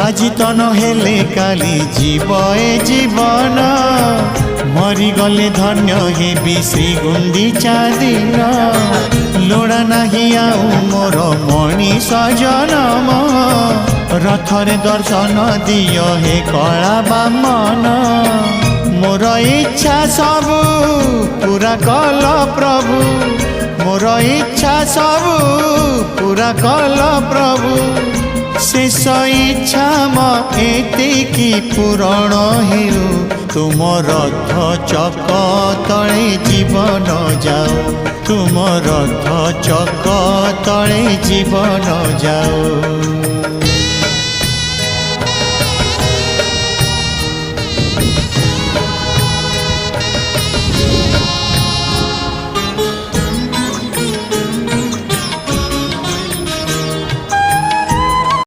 আজি তো নহলে কালি জীব এ জীবন মরিগলে ধন্য হেবি শ্রী গুন্ডিচা দিন লোড়া নাহি আউ মোর মଣିষ জনম রথরে দর্শন দিও হে কলা বামন মোর ইচ্ছা সবু পুরা কল প্রভু মোর ইচ্ছা সবু পুরা কল প্রভু शेष इच्छा एतिकी पूरण हेउ तुम रथ चक तले जीवन जाओ तुम रथ चक तले जीवन जाओ।